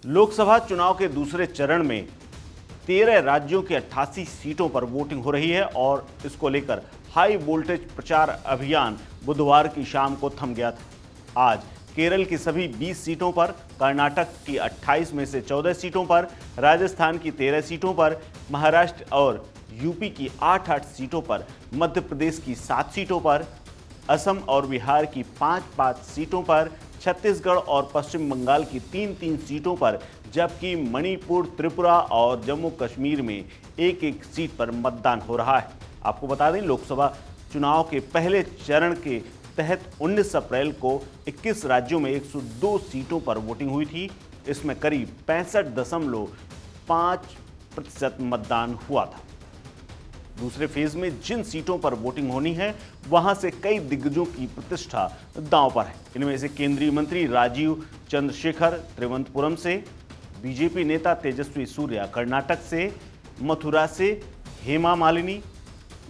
लोकसभा चुनाव के दूसरे चरण में 13 राज्यों की 88 सीटों पर वोटिंग हो रही है और इसको लेकर हाई वोल्टेज प्रचार अभियान बुधवार की शाम को थम गया था। आज केरल की सभी 20 सीटों पर, कर्नाटक की 28 में से 14 सीटों पर, राजस्थान की 13 सीटों पर, महाराष्ट्र और यूपी की 8-8 सीटों पर, मध्य प्रदेश की 7 सीटों पर, असम और बिहार की 5-5 सीटों पर, छत्तीसगढ़ और पश्चिम बंगाल की 3-3 सीटों पर, जबकि मणिपुर, त्रिपुरा और जम्मू कश्मीर में एक-एक सीट पर मतदान हो रहा है। आपको बता दें, लोकसभा चुनाव के पहले चरण के तहत 19 अप्रैल को 21 राज्यों में 102 सीटों पर वोटिंग हुई थी। इसमें करीब 65.5% मतदान हुआ था। दूसरे फेज में जिन सीटों पर वोटिंग होनी है, वहां से कई दिग्गजों की प्रतिष्ठा दांव पर है। इनमें से केंद्रीय मंत्री राजीव चंद्रशेखर तिरुवनंतपुरम से, बीजेपी नेता तेजस्वी सूर्या कर्नाटक से, मथुरा से हेमा मालिनी,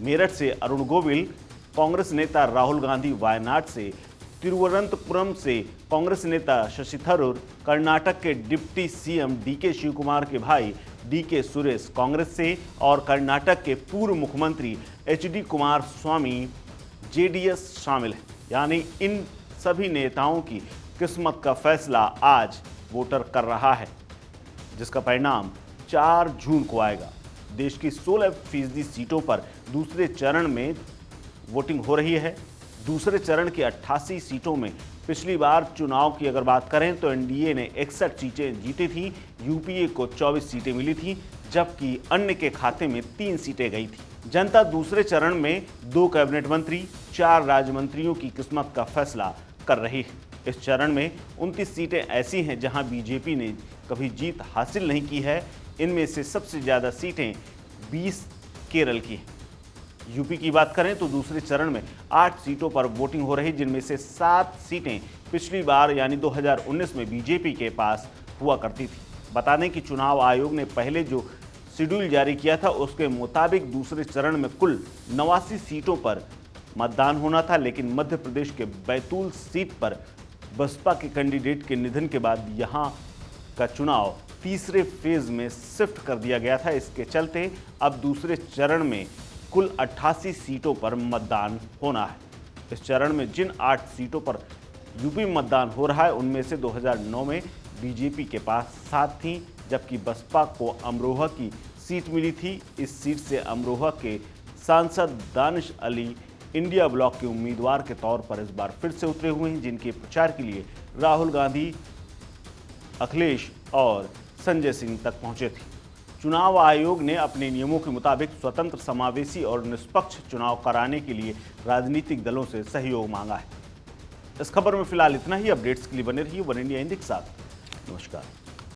मेरठ से अरुण गोविल, कांग्रेस नेता राहुल गांधी वायनाड से, तिरुवनंतपुरम से कांग्रेस नेता शशि थरूर, कर्नाटक के डिप्टी सीएम डीके शिवकुमार के भाई डीके सुरेश कांग्रेस से और कर्नाटक के पूर्व मुख्यमंत्री एचडी कुमार स्वामी जेडीएस शामिल है। यानी इन सभी नेताओं की किस्मत का फैसला आज वोटर कर रहा है, जिसका परिणाम 4 जून को आएगा। देश की 16% सीटों पर दूसरे चरण में वोटिंग हो रही है। दूसरे चरण की 88 सीटों में पिछली बार चुनाव की अगर बात करें तो एनडीए ने 61 सीटें जीती थी, यूपीए को 24 सीटें मिली थी, जबकि अन्य के खाते में 3 सीटें गई थी। जनता दूसरे चरण में 2 कैबिनेट मंत्री, 4 राज्य मंत्रियों की किस्मत का फैसला कर रही है। इस चरण में 29 सीटें ऐसी हैं जहां बीजेपी ने कभी जीत हासिल नहीं की है। इनमें से सबसे ज़्यादा सीटें 20 केरल की हैं। यूपी की बात करें तो दूसरे चरण में 8 सीटों पर वोटिंग हो रही, जिनमें से 7 सीटें पिछली बार यानी 2019 में बीजेपी के पास हुआ करती थी। बता दें कि चुनाव आयोग ने पहले जो शेड्यूल जारी किया था उसके मुताबिक दूसरे चरण में कुल 89 सीटों पर मतदान होना था, लेकिन मध्य प्रदेश के बैतूल सीट पर बसपा के कैंडिडेट के निधन के बाद यहां का चुनाव तीसरे फेज में शिफ्ट कर दिया गया था। इसके चलते अब दूसरे चरण में कुल 88 सीटों पर मतदान होना है। इस चरण में जिन 8 सीटों पर यूपी में मतदान हो रहा है, उनमें से 2009 में बीजेपी के पास 7 थीं, जबकि बसपा को अमरोहा की सीट मिली थी। इस सीट से अमरोहा के सांसद दानिश अली इंडिया ब्लॉक के उम्मीदवार के तौर पर इस बार फिर से उतरे हुए हैं, जिनके प्रचार के लिए राहुल गांधी, अखिलेश और संजय सिंह तक पहुंचे थे। चुनाव आयोग ने अपने नियमों के मुताबिक स्वतंत्र, समावेशी और निष्पक्ष चुनाव कराने के लिए राजनीतिक दलों से सहयोग मांगा है। इस खबर में फिलहाल इतना ही। अपडेट्स के लिए बने रहिए वन इंडिया हिंदी के साथ। नमस्कार।